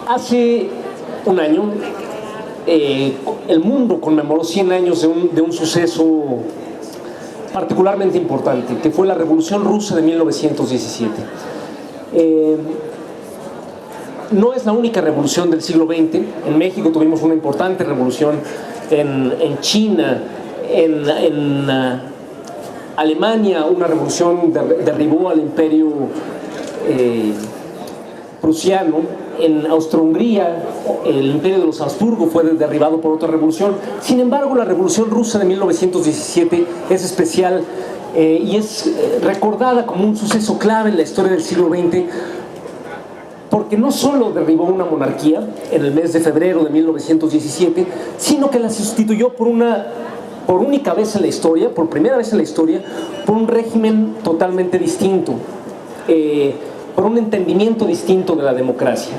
Hace un año, el mundo conmemoró 100 años de un suceso particularmente importante, que fue la Revolución Rusa de 1917. No es la única revolución del siglo XX. En México tuvimos una importante revolución, en China, en Alemania una revolución derribó al imperio prusiano. En Austro-Hungría el imperio de los Habsburgo fue derribado por otra revolución. Sin embargo, la Revolución Rusa de 1917 es especial y es recordada como un suceso clave en la historia del siglo XX, porque no solo derribó una monarquía en el mes de febrero de 1917, sino que la sustituyó por única vez en la historia, por primera vez en la historia, por un régimen totalmente distinto, por un entendimiento distinto de la democracia.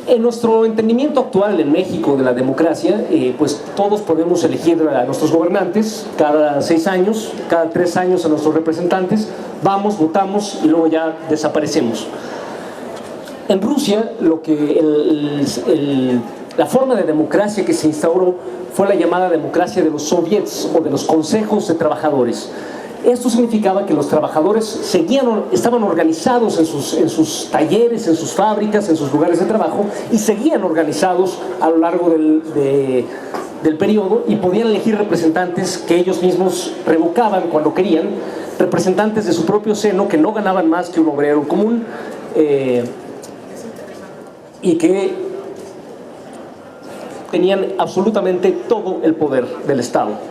En nuestro entendimiento actual en México de la democracia, pues todos podemos elegir a nuestros gobernantes cada 6 años, cada 3 años a nuestros representantes, vamos, votamos y luego ya desaparecemos. En Rusia, la forma de democracia que se instauró fue la llamada democracia de los soviets o de los consejos de trabajadores. Esto significaba que los trabajadores estaban organizados en sus talleres, en sus fábricas, en sus lugares de trabajo, y seguían organizados a lo largo del periodo, y podían elegir representantes que ellos mismos revocaban cuando querían, representantes de su propio seno que no ganaban más que un obrero común, y que tenían absolutamente todo el poder del Estado.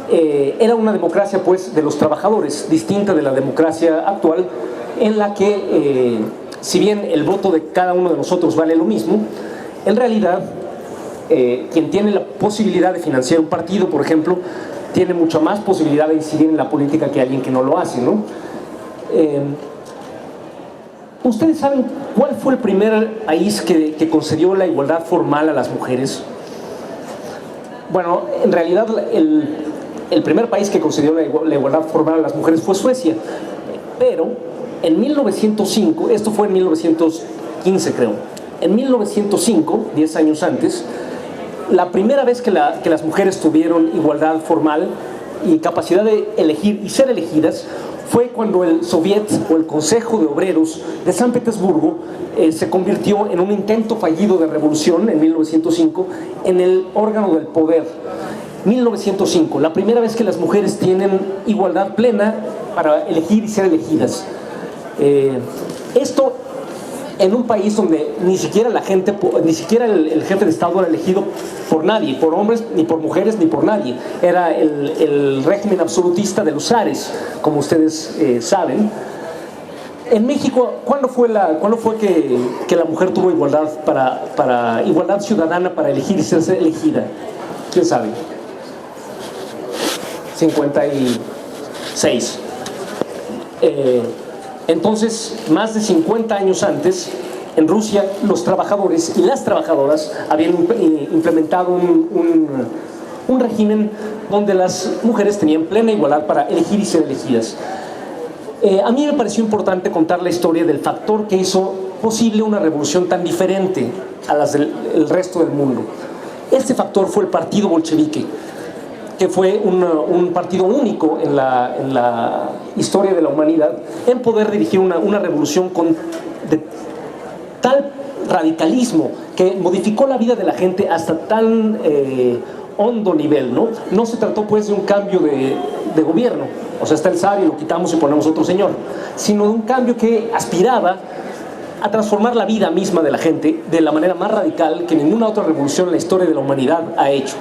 Era una democracia, pues, de los trabajadores, distinta de la democracia actual, en la que, si bien el voto de cada uno de nosotros vale lo mismo, en realidad, quien tiene la posibilidad de financiar un partido, por ejemplo, tiene mucha más posibilidad de incidir en la política que alguien que no lo hace, ¿no? ¿Ustedes saben cuál fue el primer país que concedió la igualdad formal a las mujeres? Bueno, en realidad el primer país que concedió la igualdad formal a las mujeres fue Suecia, pero en 1905, esto fue en 1915 creo, en 1905, 10 años antes, la primera vez que las mujeres tuvieron igualdad formal y capacidad de elegir y ser elegidas fue cuando el Soviet o el Consejo de Obreros de San Petersburgo se convirtió en un intento fallido de revolución en 1905 en el órgano del poder. 1905, la primera vez que las mujeres tienen igualdad plena para elegir y ser elegidas. Esto en un país donde ni siquiera el jefe de Estado era elegido por nadie, por hombres, ni por mujeres, ni por nadie. Era el régimen absolutista de los zares, como ustedes saben. En México, ¿cuándo fue que la mujer tuvo igualdad igualdad ciudadana para elegir y ser elegida? ¿Quién sabe? 56. Entonces, más de 50 años antes, en Rusia, los trabajadores y las trabajadoras habían implementado un régimen donde las mujeres tenían plena igualdad para elegir y ser elegidas. A mí me pareció importante contar la historia del factor que hizo posible una revolución tan diferente a las del resto del mundo. Este factor fue el partido bolchevique, que fue un partido único en la historia de la humanidad en poder dirigir una revolución de tal radicalismo que modificó la vida de la gente hasta tan hondo nivel, ¿no? No se trató, pues, de un cambio de gobierno, o sea, está el zar y lo quitamos y ponemos otro señor, sino de un cambio que aspiraba a transformar la vida misma de la gente de la manera más radical que ninguna otra revolución en la historia de la humanidad ha hecho.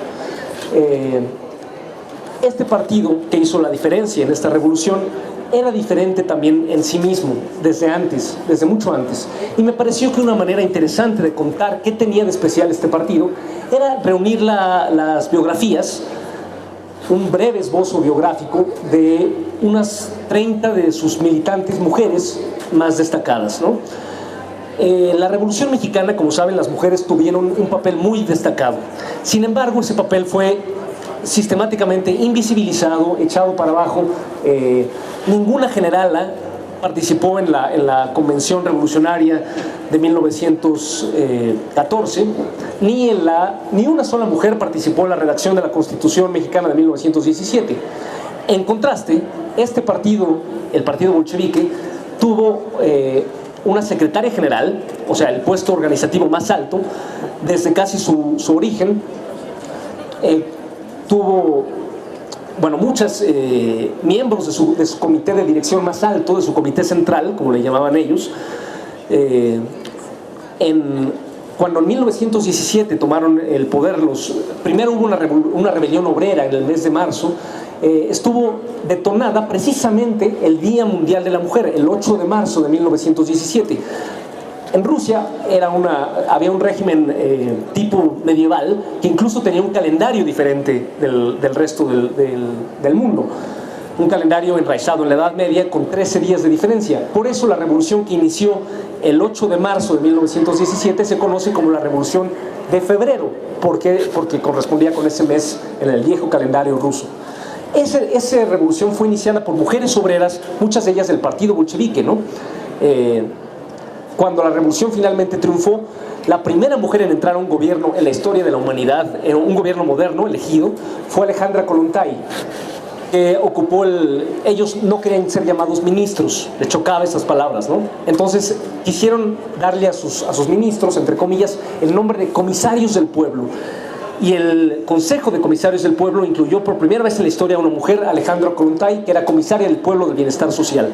Este partido que hizo la diferencia en esta revolución era diferente también en sí mismo, desde mucho antes. Y me pareció que una manera interesante de contar qué tenía de especial este partido era reunir las biografías, un breve esbozo biográfico de unas 30 de sus militantes mujeres más destacadas, ¿no? La Revolución Mexicana, como saben, las mujeres tuvieron un papel muy destacado. Sin embargo, ese papel fue sistemáticamente invisibilizado, echado para abajo. Ninguna generala participó en la Convención Revolucionaria de 1914, ni una sola mujer participó en la redacción de la Constitución Mexicana de 1917. En contraste, este partido, el partido bolchevique, tuvo una secretaria general, o sea, el puesto organizativo más alto, desde casi su origen. Tuvo muchos miembros de su comité de dirección más alto, de su comité central, como le llamaban ellos. Cuando en 1917 tomaron el poder, primero hubo una rebelión obrera en el mes de marzo, estuvo detonada precisamente el Día Mundial de la Mujer, el 8 de marzo de 1917. En Rusia había un régimen tipo medieval que incluso tenía un calendario diferente del resto del mundo. Un calendario enraizado en la Edad Media con 13 días de diferencia. Por eso la revolución que inició el 8 de marzo de 1917 se conoce como la Revolución de Febrero, porque correspondía con ese mes en el viejo calendario ruso. Esa revolución fue iniciada por mujeres obreras, muchas de ellas del partido bolchevique, ¿no? Cuando la revolución finalmente triunfó, la primera mujer en entrar a un gobierno en la historia de la humanidad, en un gobierno moderno elegido, fue Alejandra Kollontai, que ocupó ellos no querían ser llamados ministros, les chocaba esas palabras, ¿no? Entonces quisieron darle a sus ministros, entre comillas, el nombre de comisarios del pueblo. Y el Consejo de Comisarios del Pueblo incluyó por primera vez en la historia a una mujer, Alejandra Kollontai, que era comisaria del pueblo del bienestar social.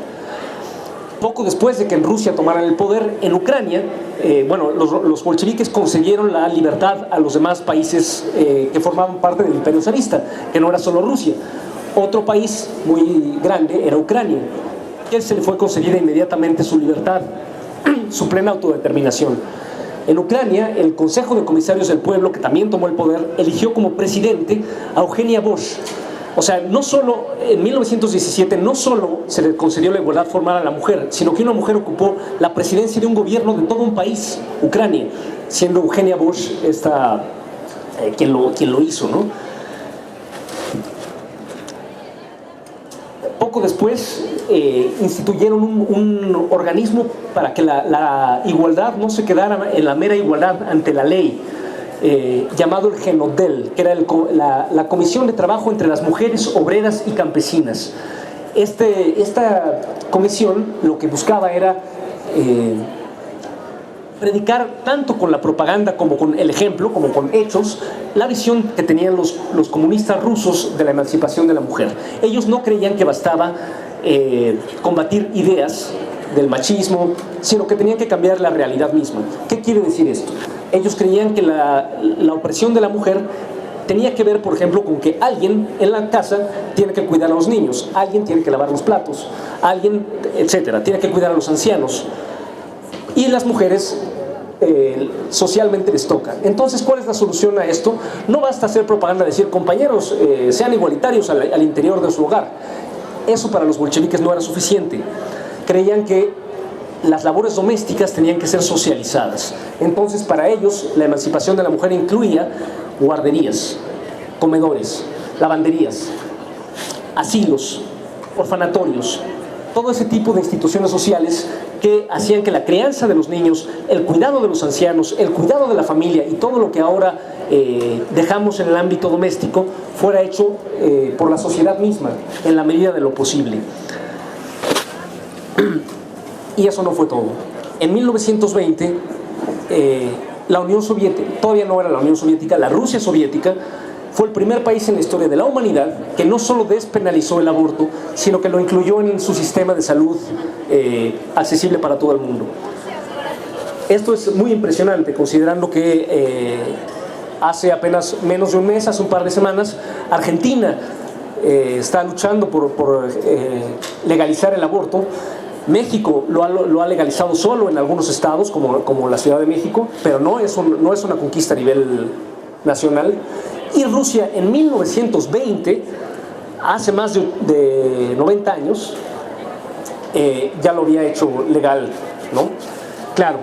Poco después de que en Rusia tomaran el poder, en Ucrania, los bolcheviques concedieron la libertad a los demás países que formaban parte del imperio zarista, que no era solo Rusia. Otro país muy grande era Ucrania, que se le fue concedida inmediatamente su libertad, su plena autodeterminación. En Ucrania, el Consejo de Comisarios del Pueblo, que también tomó el poder, eligió como presidente a Eugenia Bosch. O sea, no solo en 1917 no solo se le concedió la igualdad formal a la mujer, sino que una mujer ocupó la presidencia de un gobierno de todo un país, Ucrania, siendo Eugenia Bosch quien lo hizo, ¿no? Poco después instituyeron un organismo para que la igualdad no se quedara en la mera igualdad ante la ley, llamado el Genodel, que era la Comisión de Trabajo entre las Mujeres Obreras y Campesinas. Esta comisión lo que buscaba era predicar tanto con la propaganda como con el ejemplo, como con hechos, la visión que tenían los comunistas rusos de la emancipación de la mujer. Ellos no creían que bastaba combatir ideas del machismo, sino que tenían que cambiar la realidad misma. ¿Qué quiere decir esto? Ellos creían que la opresión de la mujer tenía que ver, por ejemplo, con que alguien en la casa tiene que cuidar a los niños, alguien tiene que lavar los platos, alguien, etcétera, tiene que cuidar a los ancianos. Y las mujeres socialmente les toca. Entonces, ¿cuál es la solución a esto? No basta hacer propaganda, decir, compañeros, sean igualitarios al interior de su hogar. Eso para los bolcheviques no era suficiente. Creían que las labores domésticas tenían que ser socializadas. Entonces, para ellos, la emancipación de la mujer incluía guarderías, comedores, lavanderías, asilos, orfanatorios, todo ese tipo de instituciones sociales que hacían que la crianza de los niños, el cuidado de los ancianos, el cuidado de la familia y todo lo que ahora dejamos en el ámbito doméstico fuera hecho por la sociedad misma, en la medida de lo posible. Y eso no fue todo. En 1920, la Unión Soviética, todavía no era la Unión Soviética, la Rusia soviética, fue el primer país en la historia de la humanidad que no solo despenalizó el aborto, sino que lo incluyó en su sistema de salud accesible para todo el mundo. Esto es muy impresionante, considerando que hace apenas menos de un mes, hace un par de semanas, Argentina está luchando por legalizar el aborto. México lo ha legalizado solo en algunos estados, como la Ciudad de México, pero no es una conquista a nivel nacional. Y Rusia en 1920, hace más de 90 años, ya lo había hecho legal, ¿no? Claro,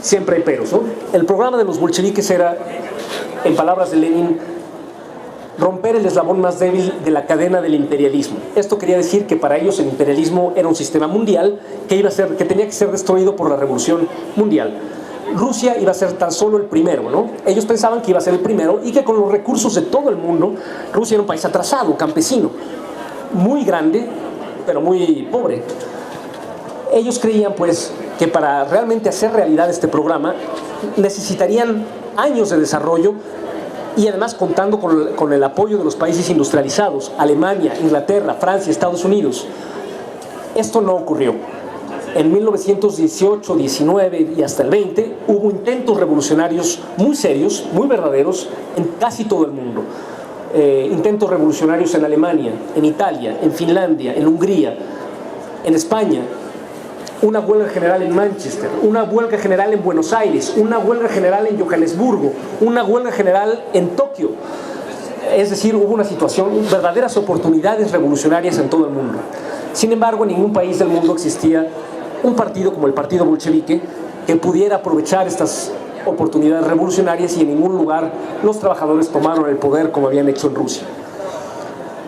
siempre hay peros, ¿no? El programa de los bolcheviques era, en palabras de Lenin, romper el eslabón más débil de la cadena del imperialismo. Esto quería decir que para ellos el imperialismo era un sistema mundial que tenía que ser destruido por la revolución mundial. Rusia iba a ser tan solo el primero, ¿no? Ellos pensaban que iba a ser el primero y que con los recursos de todo el mundo, Rusia era un país atrasado, campesino, muy grande, pero muy pobre. Ellos creían, pues, que para realmente hacer realidad este programa necesitarían años de desarrollo y además contando con el apoyo de los países industrializados, Alemania, Inglaterra, Francia, Estados Unidos. Esto no ocurrió. En 1918, 19 y hasta el 20 hubo intentos revolucionarios muy serios, muy verdaderos en casi todo el mundo. Intentos revolucionarios en Alemania, en Italia, en Finlandia, en Hungría, en España. Una huelga general en Manchester, una huelga general en Buenos Aires, una huelga general en Johannesburgo, una huelga general en Tokio. Es decir, hubo una situación, verdaderas oportunidades revolucionarias en todo el mundo. Sin embargo, en ningún país del mundo existía un partido como el partido bolchevique que pudiera aprovechar estas oportunidades revolucionarias y en ningún lugar los trabajadores tomaron el poder como habían hecho en Rusia.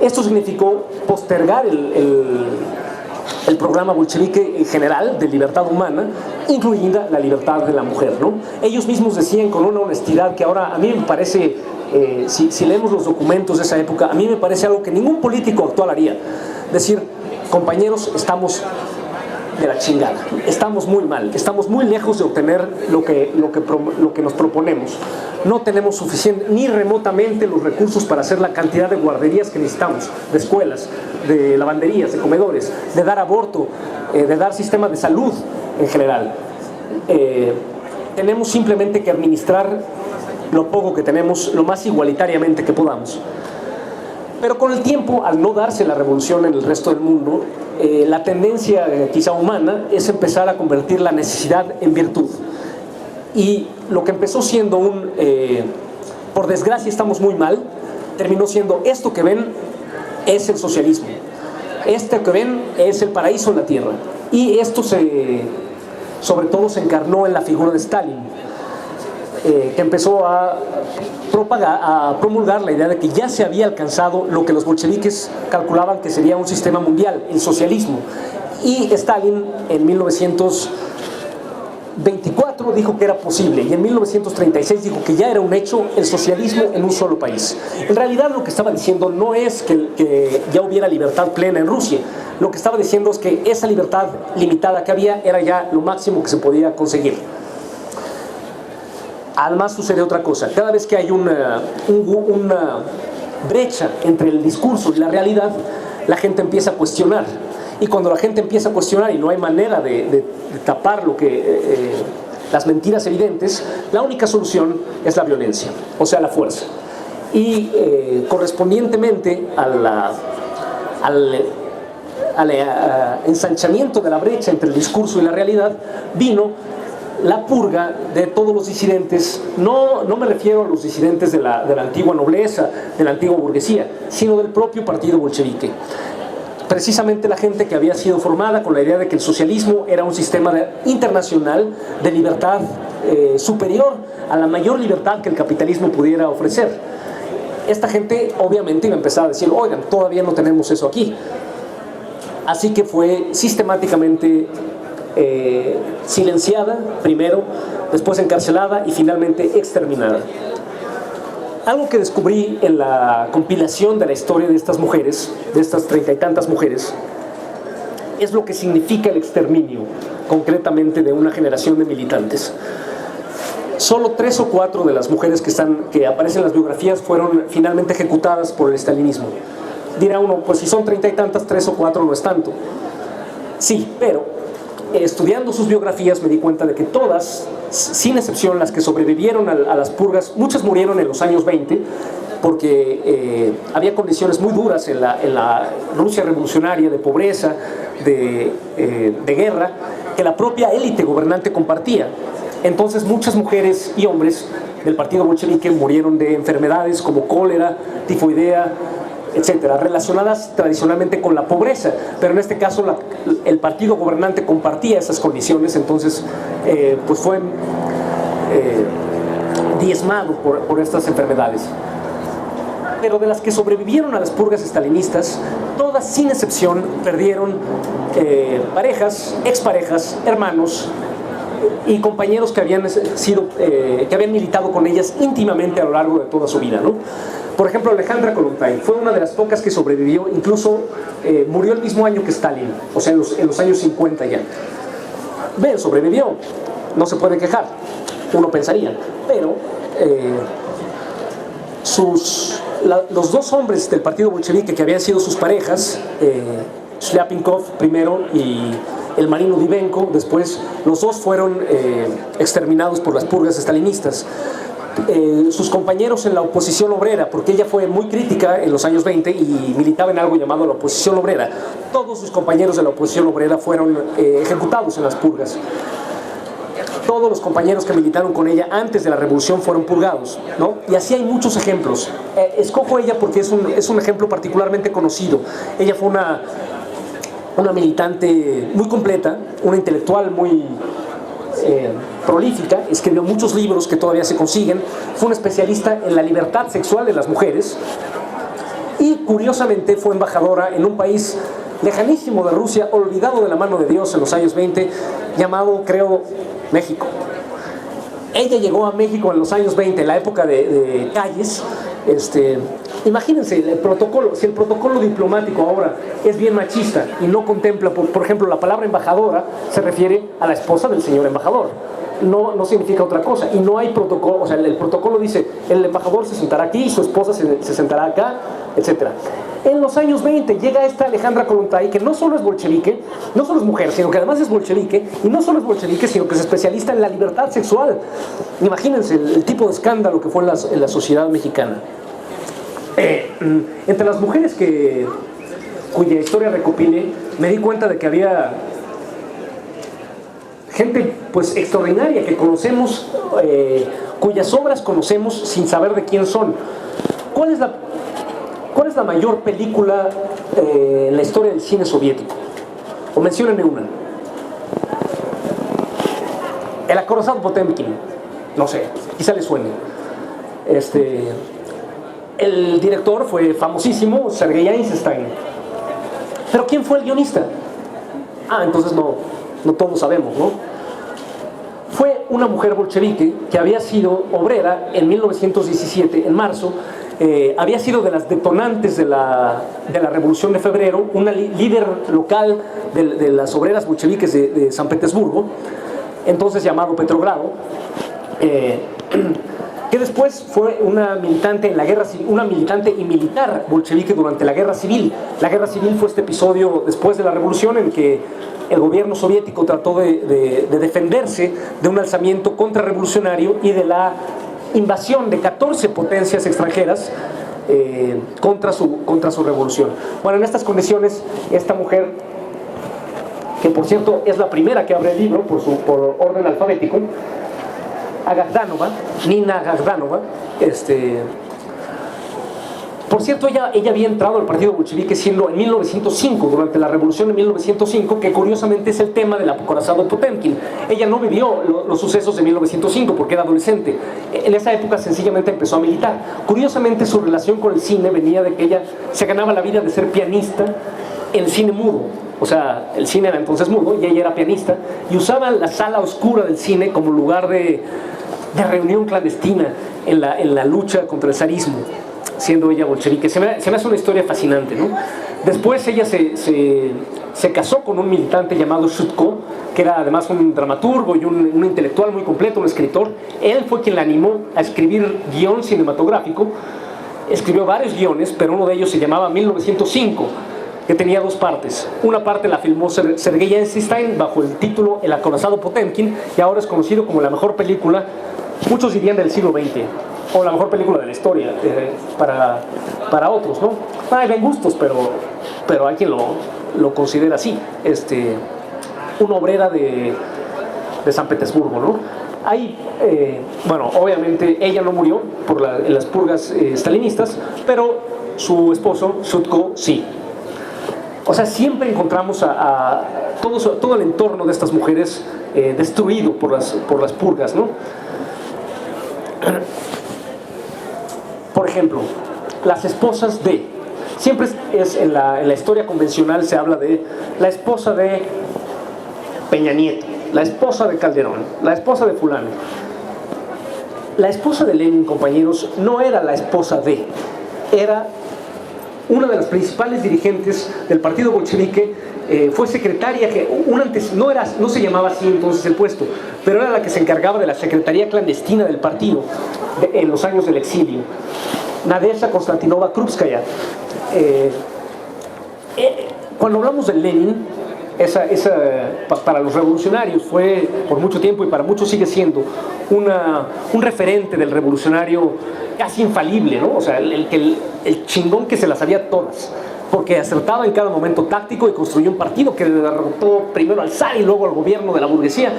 Esto significó postergar el programa bolchevique en general de libertad humana, incluida la libertad de la mujer, ¿no? Ellos mismos decían con una honestidad que ahora a mí me parece, si leemos los documentos de esa época, a mí me parece algo que ningún político actual haría. Decir, compañeros, estamos de la chingada, estamos muy mal, estamos muy lejos de obtener lo que nos proponemos. No tenemos suficiente, ni remotamente los recursos para hacer la cantidad de guarderías que necesitamos, de escuelas, de lavanderías, de comedores, de dar aborto, de dar sistema de salud en general. Tenemos simplemente que administrar lo poco que tenemos lo más igualitariamente que podamos. Pero con el tiempo, al no darse la revolución en el resto del mundo, la tendencia quizá humana es empezar a convertir la necesidad en virtud. Y lo que empezó siendo por desgracia estamos muy mal, terminó siendo esto que ven es el socialismo. Este que ven es el paraíso en la tierra. Y esto sobre todo se encarnó en la figura de Stalin, que empezó a promulgar la idea de que ya se había alcanzado lo que los bolcheviques calculaban que sería un sistema mundial, el socialismo. Y Stalin en 1924 dijo que era posible y en 1936 dijo que ya era un hecho el socialismo en un solo país. En realidad lo que estaba diciendo no es que ya hubiera libertad plena en Rusia. Lo que estaba diciendo es que esa libertad limitada que había era ya lo máximo que se podía conseguir. Además sucede otra cosa, cada vez que hay una brecha entre el discurso y la realidad, la gente empieza a cuestionar. Y cuando la gente empieza a cuestionar y no hay manera de tapar las mentiras evidentes, la única solución es la violencia, o sea, la fuerza. Y correspondientemente al ensanchamiento de la brecha entre el discurso y la realidad, vino la purga de todos los disidentes. No me refiero a los disidentes de la antigua nobleza, de la antigua burguesía, sino del propio partido bolchevique. Precisamente la gente que había sido formada con la idea de que el socialismo era un sistema internacional de libertad superior a la mayor libertad que el capitalismo pudiera ofrecer. Esta gente obviamente iba a empezar a decir, oigan, todavía no tenemos eso aquí. Así que fue sistemáticamente silenciada primero, después encarcelada y finalmente exterminada. Algo que descubrí en la compilación de la historia de estas mujeres, de estas 30 y tantas mujeres, es lo que significa el exterminio, concretamente de una generación de militantes. Solo 3 o 4 de las mujeres que aparecen en las biografías fueron finalmente ejecutadas por el estalinismo. Dirá uno, pues si son 30 y tantas, 3 o 4 no es tanto. Sí, pero estudiando sus biografías me di cuenta de que todas, sin excepción, las que sobrevivieron a las purgas, muchas murieron en los años 20 porque había condiciones muy duras en la Rusia revolucionaria, de pobreza, de guerra, que la propia élite gobernante compartía. Entonces muchas mujeres y hombres del partido bolchevique murieron de enfermedades como cólera, tifoidea, etcétera, relacionadas tradicionalmente con la pobreza, pero en este caso el partido gobernante compartía esas condiciones, entonces pues fue diezmado por estas enfermedades. Pero de las que sobrevivieron a las purgas estalinistas, todas sin excepción perdieron parejas, exparejas, hermanos y compañeros que habían militado con ellas íntimamente a lo largo de toda su vida, ¿no? Por ejemplo, Alejandra Kollontai fue una de las pocas que sobrevivió, incluso murió el mismo año que Stalin, o sea, en los años 50 ya. Bien, sobrevivió, no se puede quejar, uno pensaría, pero los dos hombres del partido bolchevique que habían sido sus parejas, Shliapnikov primero y el marino Divenko, después los dos fueron exterminados por las purgas estalinistas. Sus compañeros en la oposición obrera, porque ella fue muy crítica en los años 20 y militaba en algo llamado la oposición obrera, todos sus compañeros de la oposición obrera fueron ejecutados en las purgas. Todos los compañeros que militaron con ella antes de la revolución fueron purgados, ¿no? Y así hay muchos ejemplos. Escojo ella porque es un ejemplo particularmente conocido. Ella fue una militante muy completa, una intelectual muy prolífica, escribió muchos libros que todavía se consiguen, fue una especialista en la libertad sexual de las mujeres y curiosamente fue embajadora en un país lejanísimo de Rusia, olvidado de la mano de Dios en los años 20, llamado, creo, México. Ella llegó a México en los años 20, en la época de Calles. Imagínense el protocolo, si el protocolo diplomático ahora es bien machista y no contempla, por ejemplo, la palabra embajadora se refiere a la esposa del señor embajador, no significa otra cosa, y no hay protocolo, o sea, el protocolo dice, el embajador se sentará aquí, su esposa se sentará acá, etc. En los años 20 llega esta Alejandra Kollontai, que no solo es bolchevique, no solo es mujer, sino que además es bolchevique, y no solo es bolchevique, sino que es especialista en la libertad sexual. Imagínense el tipo de escándalo que fue en la sociedad mexicana. Entre las mujeres cuya historia recopilé, me di cuenta de que había gente pues extraordinaria que conocemos, cuyas obras conocemos sin saber de quién son. ¿Cuál es la mayor película en la historia del cine soviético? O menciónenme una. El acorazado Potemkin. No sé, quizá les suene. El director fue famosísimo, Sergei Eisenstein. ¿Pero quién fue el guionista? Entonces no todos sabemos, ¿no? Fue una mujer bolchevique que había sido obrera en 1917, en marzo. Había sido de las detonantes de la Revolución de Febrero, una líder local de las obreras bolcheviques de San Petersburgo, entonces llamado Petrogrado, que después fue una militante en la guerra civil, una militante y militar bolchevique durante la guerra civil. La guerra civil fue este episodio después de la revolución en que el gobierno soviético trató de defenderse de un alzamiento contrarrevolucionario y de la invasión de 14 potencias extranjeras contra su revolución. Bueno, en estas condiciones, esta mujer, que por cierto es la primera que abre el libro por orden alfabético, Nina Agafdanova, por cierto, ella había entrado al partido bolchevique siendo en 1905, durante la revolución de 1905, que curiosamente es el tema del acorazado Potemkin. Ella no vivió los sucesos de 1905 porque era adolescente. En esa época sencillamente empezó a militar. Curiosamente su relación con el cine venía de que ella se ganaba la vida de ser pianista en el cine mudo. O sea, el cine era entonces mudo y ella era pianista y usaba la sala oscura del cine como lugar de reunión clandestina en la lucha contra el zarismo, siendo ella bolchevique. Se me hace una historia fascinante, ¿no? Después ella se casó con un militante llamado Shutko, que era además un dramaturgo y un intelectual muy completo, un escritor. Él fue quien la animó a escribir guión cinematográfico. Escribió varios guiones, pero uno de ellos se llamaba 1905, que tenía dos partes. Una parte la filmó Sergei Eisenstein bajo el título El acorazado Potemkin, y ahora es conocido como la mejor película, muchos dirían del siglo XX, o la mejor película de la historia, para otros, ¿no? Hay gustos, pero hay quien lo considera así. Una obrera de San Petersburgo, ¿no? Bueno, obviamente ella no murió en las purgas stalinistas, pero su esposo, Shutko, sí. O sea, siempre encontramos a todo el entorno de estas mujeres destruido por las purgas, ¿no? Por ejemplo, las esposas de. Siempre es en la historia convencional se habla de la esposa de Peña Nieto, la esposa de Calderón, la esposa de fulano. La esposa de Lenin, compañeros, no era la esposa de, era una de las principales dirigentes del partido bolchevique. Fue secretaria, no se llamaba así entonces el puesto, pero era la que se encargaba de la secretaría clandestina del partido en los años del exilio. Nadezhda Konstantinova Krupskaya. Cuando hablamos de Lenin, para los revolucionarios fue por mucho tiempo, y para muchos sigue siendo un referente del revolucionario casi infalible, ¿no? O sea, el chingón que se las sabía todas, porque acertaba en cada momento táctico y construyó un partido que derrotó primero al zar y luego al gobierno de la burguesía.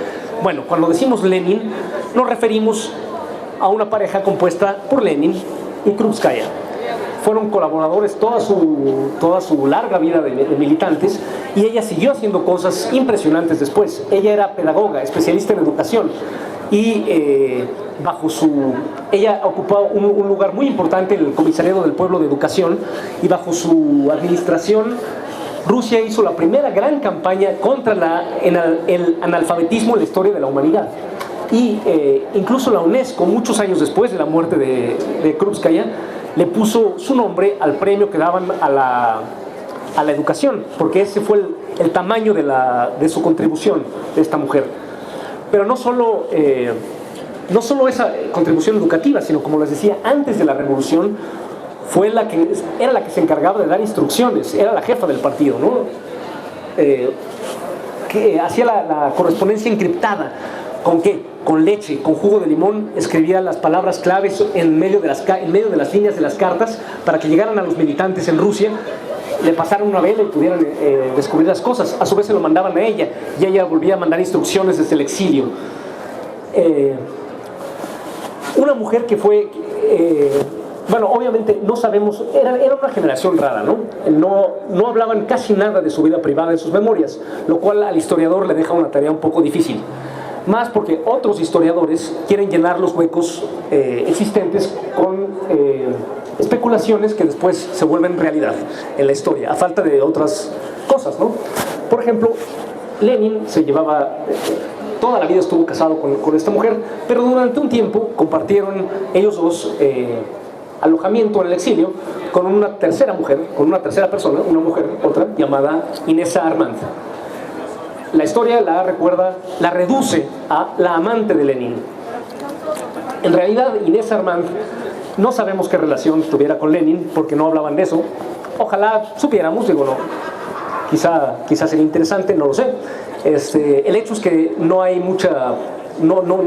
Bueno, cuando decimos Lenin nos referimos a una pareja compuesta por Lenin y Krupskaya. Fueron colaboradores toda su larga vida de militantes, y ella siguió haciendo cosas impresionantes después. Ella era pedagoga, especialista en educación, y ella ocupó un lugar muy importante en el Comisariado del Pueblo de Educación, y bajo su administración Rusia hizo la primera gran campaña contra el analfabetismo en la historia de la humanidad. Y incluso la UNESCO, muchos años después de la muerte de Krupskaya, le puso su nombre al premio que daban a la educación, porque ese fue el tamaño de su contribución de esta mujer. Pero no solo esa contribución educativa, sino, como les decía, antes de la revolución era la que se encargaba de dar instrucciones, era la jefa del partido, ¿no? Que hacía la correspondencia encriptada. ¿Con qué? Con leche, con jugo de limón, escribía las palabras claves en medio de las líneas de las cartas para que llegaran a los militantes en Rusia, le pasaran una vela y pudieran descubrir las cosas. A su vez se lo mandaban a ella, y ella volvía a mandar instrucciones desde el exilio. Una mujer que fue... bueno, obviamente no sabemos, era una generación rara, ¿no? No hablaban casi nada de su vida privada en sus memorias, lo cual al historiador le deja una tarea un poco difícil. Más porque otros historiadores quieren llenar los huecos existentes con especulaciones que después se vuelven realidad en la historia, a falta de otras cosas, ¿no? Por ejemplo, Lenin toda la vida estuvo casado con esta mujer, pero durante un tiempo compartieron ellos dos alojamiento en el exilio con una tercera persona, una mujer, otra, llamada Inesa Armand. La historia la reduce a la amante de Lenin. En realidad, Inesa Armand, no sabemos qué relación tuviera con Lenin, porque no hablaban de eso. Ojalá supiéramos, digo, no. Quizá sería interesante, no lo sé. El hecho es que no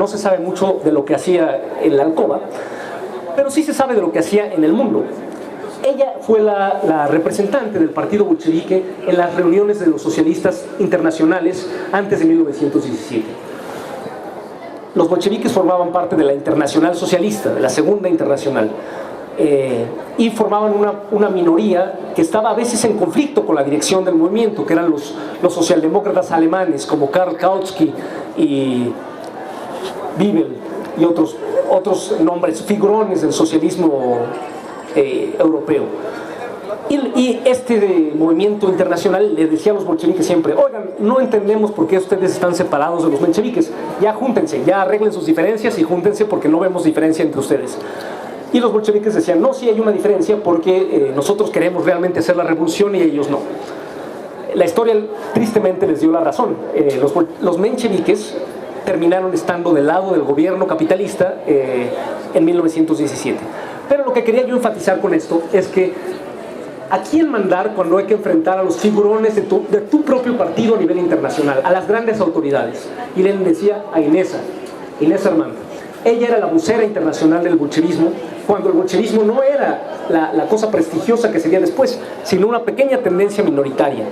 se sabe mucho de lo que hacía en la alcoba, pero sí se sabe de lo que hacía en el mundo. Ella fue la representante del partido bolchevique en las reuniones de los socialistas internacionales antes de 1917. Los bolcheviques formaban parte de la Internacional Socialista, de la Segunda Internacional, y formaban una minoría que estaba a veces en conflicto con la dirección del movimiento, que eran los socialdemócratas alemanes como Karl Kautsky y Bibel y otros nombres, figurones del socialismo europeo. Y este movimiento internacional le decía a los bolcheviques siempre: oigan, no entendemos por qué ustedes están separados de los mencheviques, ya júntense, ya arreglen sus diferencias y júntense, porque no vemos diferencia entre ustedes. Y los bolcheviques decían: no, sí hay una diferencia, porque nosotros queremos realmente hacer la revolución y ellos no. La historia tristemente les dio la razón. Los mencheviques terminaron estando del lado del gobierno capitalista en 1917. Pero lo que quería yo enfatizar con esto es que ¿a quién mandar cuando hay que enfrentar a los figurones de tu propio partido a nivel internacional, a las grandes autoridades? Y Lenin decía a Inesa Armand. Ella era la vocera internacional del bolchevismo, cuando el bolchevismo no era la cosa prestigiosa que sería después, sino una pequeña tendencia minoritaria.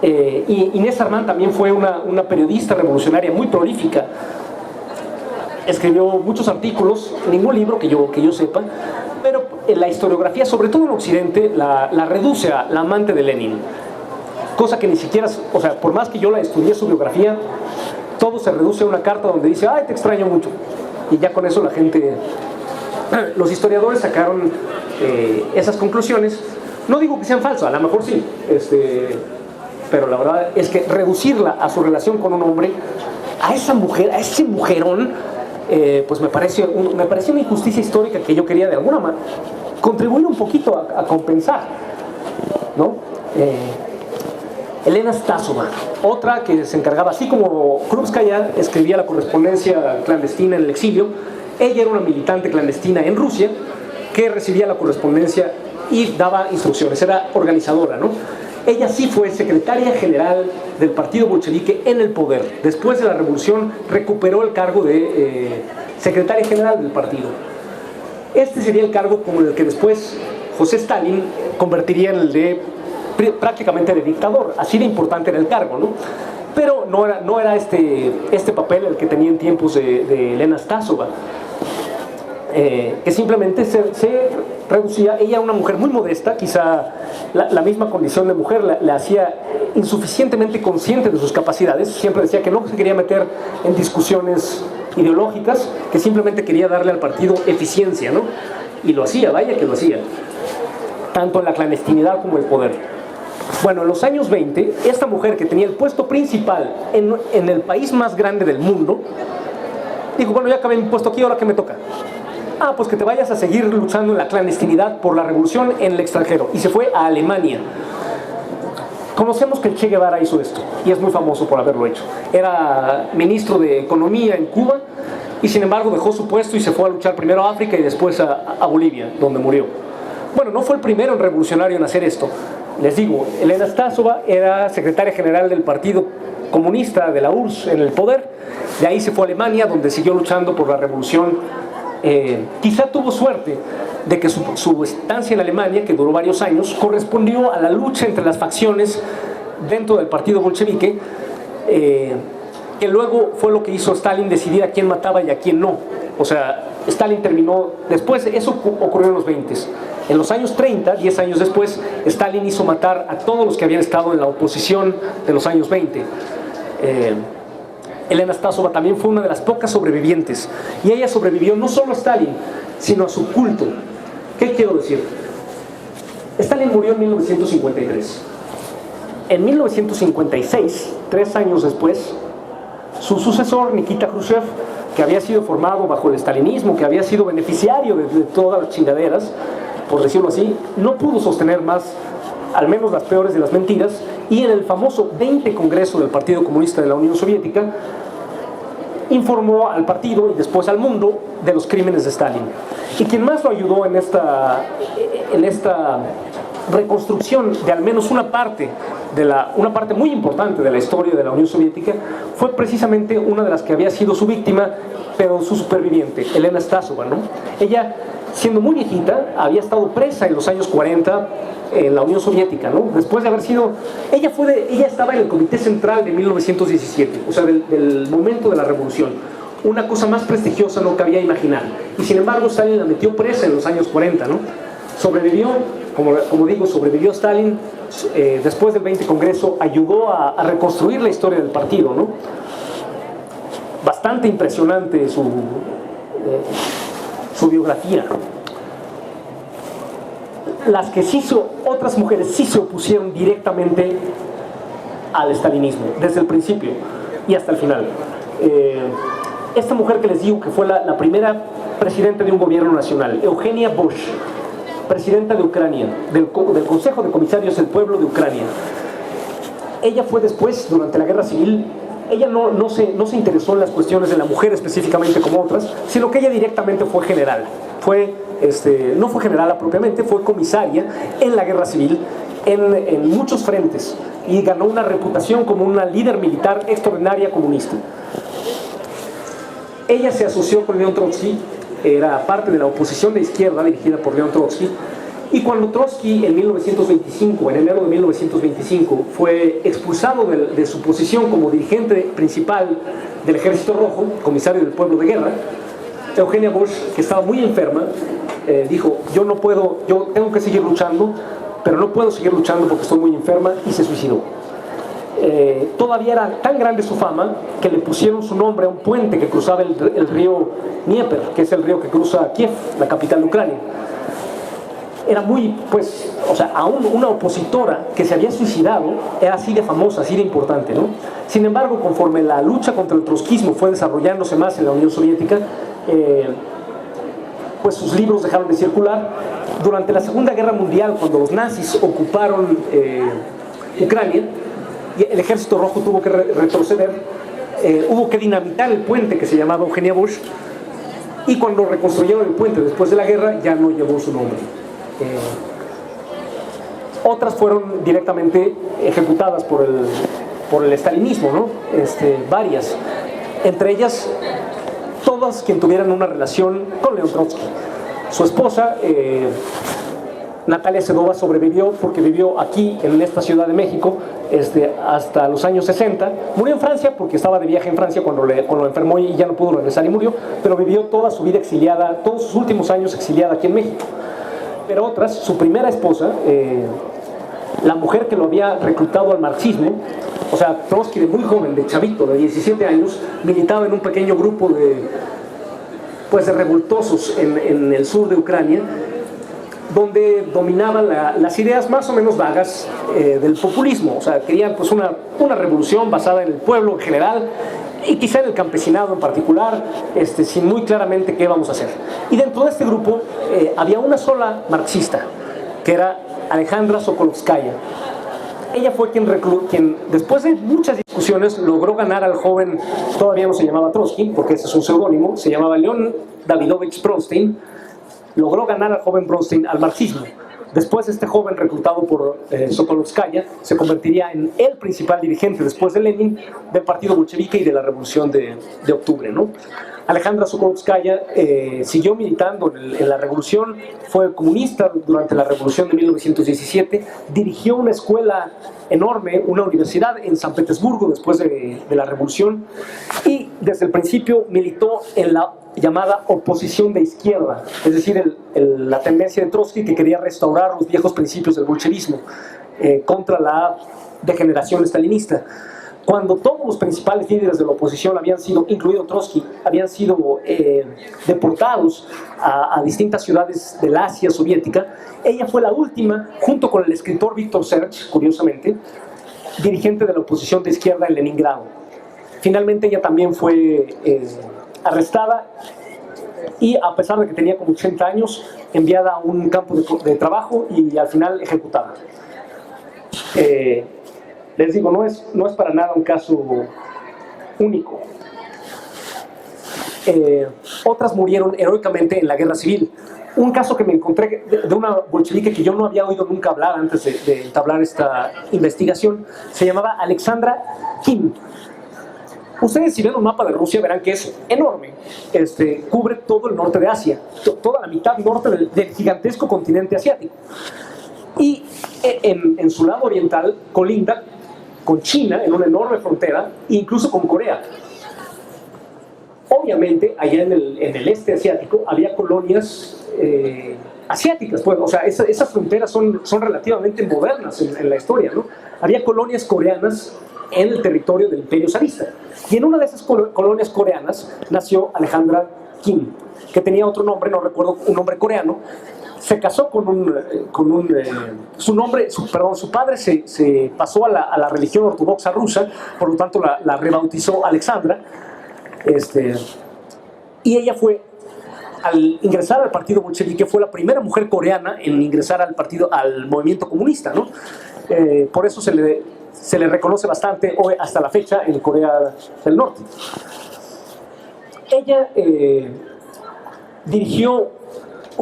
Y Inesa Armand también fue una periodista revolucionaria muy prolífica. Escribió muchos artículos, ningún libro que yo sepa, pero la historiografía, sobre todo en Occidente, la reduce a la amante de Lenin. Cosa que ni siquiera, o sea, por más que yo la estudié su biografía, todo se reduce a una carta donde dice: ay, te extraño mucho. Y ya con eso la gente... Los historiadores sacaron esas conclusiones. No digo que sean falsas, a lo mejor sí, pero la verdad es que reducirla a su relación con un hombre, a esa mujer, a ese mujerón, pues me parece una injusticia histórica que yo quería de alguna manera contribuir un poquito a compensar, ¿no? Elena Stasova, otra que se encargaba, así como Krupskaya escribía la correspondencia clandestina en el exilio, ella era una militante clandestina en Rusia que recibía la correspondencia y daba instrucciones, era organizadora, ¿no? Ella sí fue secretaria general del partido bolchevique en el poder. Después de la revolución recuperó el cargo de secretaria general del partido. Este sería el cargo como el que después José Stalin convertiría en el de prácticamente de dictador. Así de importante era el cargo, ¿no? Pero no era este papel el que tenía en tiempos de Elena Stasova, que simplemente se reducía. Ella era una mujer muy modesta, quizá la misma condición de mujer la hacía insuficientemente consciente de sus capacidades. Siempre decía que no se quería meter en discusiones ideológicas, que simplemente quería darle al partido eficiencia, ¿no? Y lo hacía, vaya que lo hacía, tanto en la clandestinidad como el poder. Bueno, en los años 20, esta mujer que tenía el puesto principal en el país más grande del mundo, dijo, bueno, ya acabé mi puesto aquí, ¿ahora qué me toca? Ah, pues que te vayas a seguir luchando en la clandestinidad por la revolución en el extranjero. Y se fue a Alemania. Conocemos que el Che Guevara hizo esto, y es muy famoso por haberlo hecho. Era ministro de Economía en Cuba, y sin embargo dejó su puesto y se fue a luchar primero a África y después a Bolivia, donde murió. Bueno, no fue el primero en revolucionario en hacer esto. Les digo, Elena Stasova era secretaria general del Partido Comunista de la URSS en el poder. De ahí se fue a Alemania, donde siguió luchando por la revolución. Quizá tuvo suerte de que su estancia en Alemania, que duró varios años, correspondió a la lucha entre las facciones dentro del partido bolchevique, que luego fue lo que hizo Stalin decidir a quién mataba y a quién no. O sea, Stalin terminó, después, eso ocurrió en los 20. En los años 30, 10 años después, Stalin hizo matar a todos los que habían estado en la oposición de los años 20. Elena Stasova también fue una de las pocas sobrevivientes, y ella sobrevivió no solo a Stalin, sino a su culto. ¿Qué quiero decir? Stalin murió en 1953. En 1956, 3 años después, su sucesor, Nikita Khrushchev, que había sido formado bajo el stalinismo, que había sido beneficiario de todas las chingaderas, por decirlo así, no pudo sostener más, al menos las peores de las mentiras, y en el famoso 20 Congreso del Partido Comunista de la Unión Soviética informó al partido y después al mundo de los crímenes de Stalin. Y quien más lo ayudó en esta reconstrucción de al menos una parte muy importante de la historia de la Unión Soviética fue precisamente una de las que había sido su víctima, pero su superviviente, Elena Stasova, ¿no? Ella, siendo muy viejita, había estado presa en los años 40 en la Unión Soviética, ¿no? Después de haber sido... Ella estaba en el Comité Central de 1917, o sea, del momento de la revolución. Una cosa más prestigiosa no cabía imaginar. Y sin embargo, Stalin la metió presa en los años 40, ¿no? Sobrevivió, como digo, sobrevivió Stalin. Después del 20 Congreso ayudó a reconstruir la historia del partido, ¿no? Bastante impresionante su biografía. Las que otras mujeres sí se opusieron directamente al stalinismo, desde el principio y hasta el final. Esta mujer que les digo que fue la primera presidenta de un gobierno nacional, Eugenia Bosch, presidenta de Ucrania, del Consejo de Comisarios del Pueblo de Ucrania. Ella fue después, durante la Guerra Civil, ella no se interesó en las cuestiones de la mujer específicamente como otras, sino que ella directamente fue general. No fue generala propiamente, fue comisaria en la Guerra Civil en muchos frentes y ganó una reputación como una líder militar extraordinaria comunista. Ella se asoció con León Trotsky, era parte de la oposición de izquierda dirigida por León Trotsky, y cuando Trotsky en enero de 1925, fue expulsado de su posición como dirigente principal del Ejército Rojo, comisario del pueblo de guerra, Eugenia Bosch, que estaba muy enferma, dijo, yo tengo que seguir luchando, pero no puedo seguir luchando porque estoy muy enferma, y se suicidó. Todavía era tan grande su fama que le pusieron su nombre a un puente que cruzaba el río Dnieper, que es el río que cruza Kiev, la capital de Ucrania. era muy, pues, o sea, aún una opositora que se había suicidado era así de famosa, así de importante, ¿no? Sin embargo, conforme la lucha contra el trotskismo fue desarrollándose más en la Unión Soviética, pues sus libros dejaron de circular. Durante la Segunda Guerra Mundial, cuando los nazis ocuparon Ucrania, el Ejército Rojo tuvo que retroceder, hubo que dinamitar el puente que se llamaba Eugenia Bush, y cuando reconstruyeron el puente después de la guerra ya no llevó su nombre. Otras fueron directamente ejecutadas por el estalinismo, ¿no? Varias, entre ellas todas quien tuvieran una relación con León Trotsky. Su esposa, Natalia Sedova, sobrevivió porque vivió aquí en esta Ciudad de México hasta los años 60. Murió en Francia porque estaba de viaje en Francia cuando enfermó y ya no pudo regresar y murió, pero vivió toda su vida exiliada, todos sus últimos años exiliada aquí en México. Pero otras, su primera esposa, la mujer que lo había reclutado al marxismo, o sea, Trotsky de muy joven, de chavito, de 17 años, militaba en un pequeño grupo de revoltosos en el sur de Ucrania, donde dominaban las ideas más o menos vagas del populismo. O sea, querían pues una revolución basada en el pueblo en general y quizá en el campesinado en particular, sin muy claramente qué vamos a hacer. Y dentro de este grupo había una sola marxista, que era Alejandra Sokolovskaya. Ella fue quien, después de muchas discusiones, logró ganar al joven, todavía no se llamaba Trotsky, porque ese es un seudónimo, se llamaba León Davidovich Bronstein. Logró ganar al joven Bronstein al marxismo. Después este joven, reclutado por Sokolovskaya, se convertiría en el principal dirigente, después de Lenin, del partido bolchevique y de la Revolución de Octubre, ¿no? Alejandra Sokolovskaya siguió militando en la revolución, fue comunista durante la revolución de 1917, dirigió una escuela enorme, una universidad en San Petersburgo después de la revolución, y desde el principio militó en la llamada oposición de izquierda, es decir, la tendencia de Trotsky, que quería restaurar los viejos principios del bolchevismo contra la degeneración stalinista. Cuando todos los principales líderes de la oposición habían sido, incluido Trotsky, habían sido deportados a distintas ciudades del Asia soviética, ella fue la última, junto con el escritor Víctor Serge, curiosamente, dirigente de la oposición de izquierda en Leningrado. Finalmente ella también fue arrestada y, a pesar de que tenía como 80 años, enviada a un campo de trabajo y al final ejecutada. Les digo, no es para nada un caso único. Otras murieron heroicamente en la guerra civil. Un caso que me encontré de una bolchevique que yo no había oído nunca hablar antes de entablar esta investigación, se llamaba Alexandra Kim. Ustedes, si ven un mapa de Rusia, verán que es enorme. Cubre todo el norte de Asia, toda la mitad norte del gigantesco continente asiático. Y en su lado oriental colinda con China, en una enorme frontera, e incluso con Corea. Obviamente, allá en el este asiático había colonias asiáticas, pues, o sea, esas fronteras son relativamente modernas en la historia, ¿no? Había colonias coreanas en el territorio del Imperio zarista. Y en una de esas colonias coreanas nació Alejandra Kim, que tenía otro nombre, no recuerdo, un nombre coreano. Se casó su padre se pasó a la religión ortodoxa rusa, por lo tanto la rebautizó Alexandra, y ella fue, al ingresar al partido bolchevique, fue la primera mujer coreana en ingresar al movimiento comunista, ¿no? Por eso se le reconoce bastante hoy, hasta la fecha, en Corea del Norte. Ella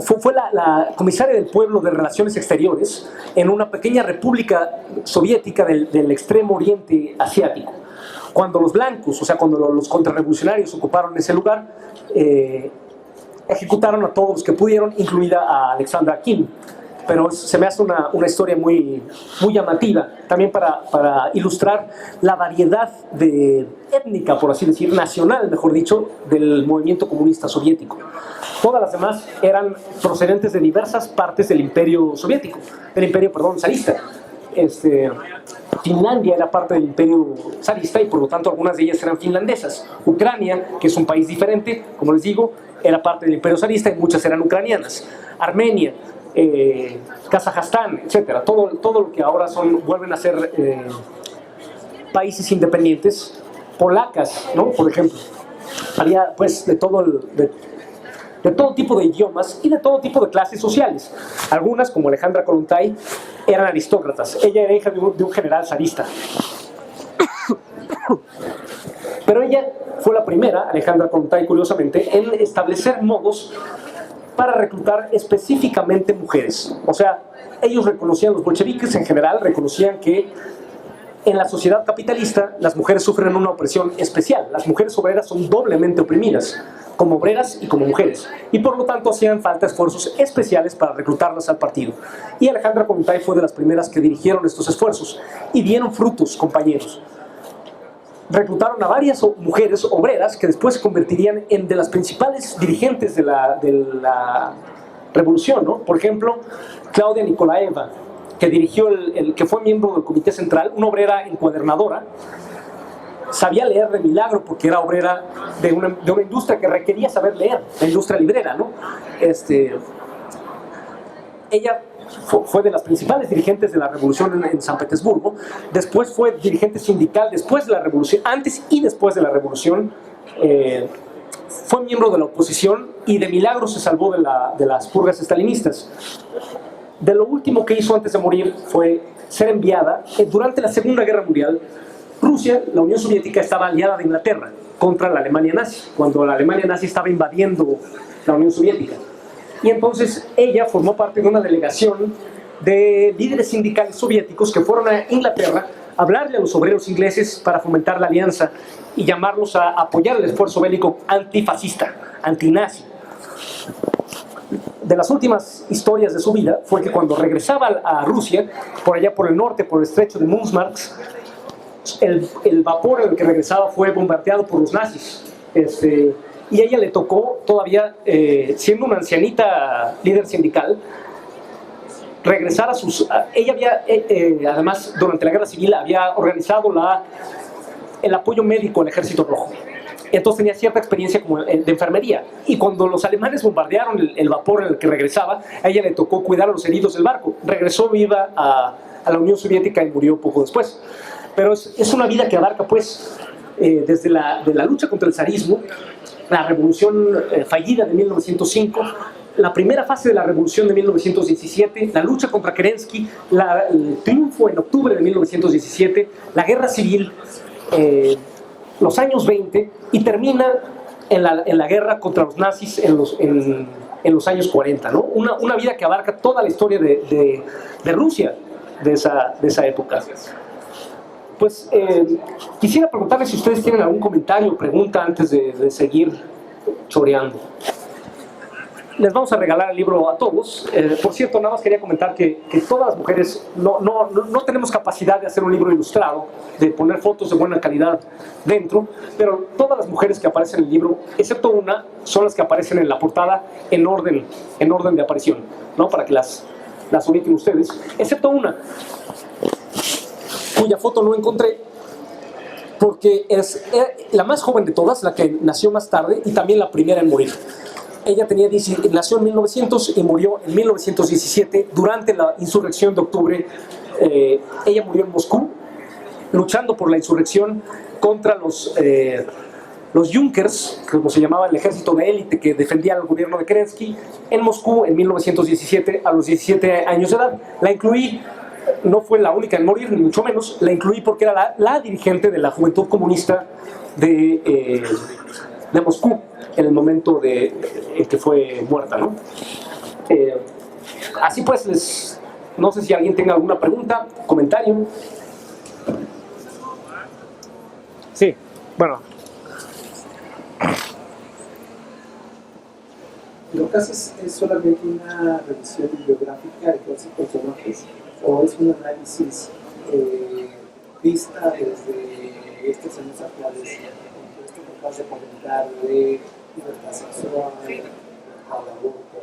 fue la comisaria del pueblo de Relaciones Exteriores en una pequeña república soviética del extremo oriente asiático. Cuando los blancos, o sea, cuando los contrarrevolucionarios ocuparon ese lugar, ejecutaron a todos los que pudieron, incluida a Alexandra Kim. Pero se me hace una historia muy, muy llamativa, también para ilustrar la variedad étnica, por así decir, nacional, mejor dicho, del movimiento comunista soviético. Todas las demás eran procedentes de diversas partes del imperio soviético, zarista. Finlandia era parte del imperio zarista y por lo tanto algunas de ellas eran finlandesas. Ucrania, que es un país diferente, como les digo, era parte del imperio zarista y muchas eran ucranianas. Armenia, Kazajstán, etcétera. Todo lo que ahora vuelven a ser países independientes, polacas, ¿no? Por ejemplo. Había pues de todo tipo de idiomas y de todo tipo de clases sociales. Algunas, como Alejandra Kollontai, eran aristócratas. Ella era hija de un general zarista. Pero ella fue la primera, Alejandra Kollontai, curiosamente, en establecer modos para reclutar específicamente mujeres. O sea, ellos reconocían, los bolcheviques en general, reconocían que en la sociedad capitalista las mujeres sufren una opresión especial. Las mujeres obreras son doblemente oprimidas, como obreras y como mujeres, y por lo tanto hacían falta esfuerzos especiales para reclutarlas al partido. Y Alejandra Kollontai fue de las primeras que dirigieron estos esfuerzos, y dieron frutos, compañeros. Reclutaron a varias mujeres obreras que después se convertirían en de las principales dirigentes de la revolución, ¿no? Por ejemplo, Claudia Nikolaeva, que dirigió que fue miembro del Comité Central, una obrera encuadernadora, sabía leer de milagro porque era obrera de una industria que requería saber leer, la industria librera, ¿no? Ella fue de las principales dirigentes de la revolución en San Petersburgo, después fue dirigente sindical después de la revolución, antes y después de la revolución, fue miembro de la oposición y de milagro se salvó de las purgas estalinistas. De lo último que hizo antes de morir fue ser enviada, durante la Segunda Guerra Mundial, Rusia, la Unión Soviética, estaba aliada de Inglaterra contra la Alemania nazi, cuando la Alemania nazi estaba invadiendo la Unión Soviética. Y entonces ella formó parte de una delegación de líderes sindicales soviéticos que fueron a Inglaterra a hablarle a los obreros ingleses para fomentar la alianza y llamarlos a apoyar el esfuerzo bélico antifascista, antinazi. De las últimas historias de su vida fue que cuando regresaba a Rusia, por allá por el norte, por el estrecho de Murmansk, el vapor en el que regresaba fue bombardeado por los nazis. Y a ella le tocó, todavía siendo una ancianita líder sindical, regresar ella había, además, durante la Guerra Civil, había organizado el apoyo médico al Ejército Rojo. Entonces tenía cierta experiencia como de enfermería. Y cuando los alemanes bombardearon el vapor en el que regresaba, a ella le tocó cuidar a los heridos del barco. Regresó viva a la Unión Soviética y murió poco después. Pero es una vida que abarca, pues, desde de la lucha contra el zarismo, la revolución fallida de 1905, la primera fase de la revolución de 1917, la lucha contra Kerensky, el triunfo en octubre de 1917, la guerra civil, los años 20, y termina en la guerra contra los nazis en los años 40, ¿no? Una vida que abarca toda la historia de Rusia de esa época. Pues quisiera preguntarles si ustedes tienen algún comentario o pregunta antes de seguir choreando. Les vamos a regalar el libro a todos. Por cierto, nada más quería comentar que todas las mujeres no tenemos capacidad de hacer un libro ilustrado, de poner fotos de buena calidad dentro, pero todas las mujeres que aparecen en el libro, excepto una, son las que aparecen en la portada en orden de aparición, ¿no? Para que las ubiquen ustedes, excepto una, cuya foto no encontré, porque es la más joven de todas, la que nació más tarde y también la primera en morir. Ella nació en 1900 y murió en 1917 durante la insurrección de octubre. Ella murió en Moscú, luchando por la insurrección contra los Junkers, como se llamaba el ejército de élite que defendía al gobierno de Kerensky, en Moscú en 1917, a los 17 años de edad. La incluí. No fue la única en morir, ni mucho menos. La incluí porque era la dirigente de la Juventud Comunista de Moscú en el momento en que fue muerta, ¿no? Así pues, no sé si alguien tenga alguna pregunta, comentario. Sí, bueno. ¿En todo caso es solamente una revisión bibliográfica de todos los personajes o es un análisis vista desde estos años actuales? Esto que acabas de comentar de libertad sexual, al aborto.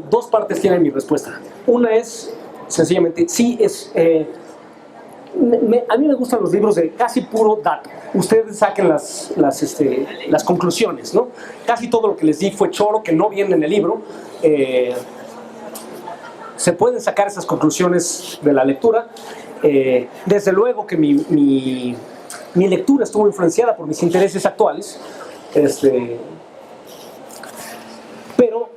Dos partes tienen mi respuesta. Una es, sencillamente, sí, A mí me gustan los libros de casi puro dato. Ustedes saquen las conclusiones, ¿no? Casi todo lo que les di fue choro, que no viene en el libro. Se pueden sacar esas conclusiones de la lectura. Desde luego que mi lectura estuvo influenciada por mis intereses actuales. Pero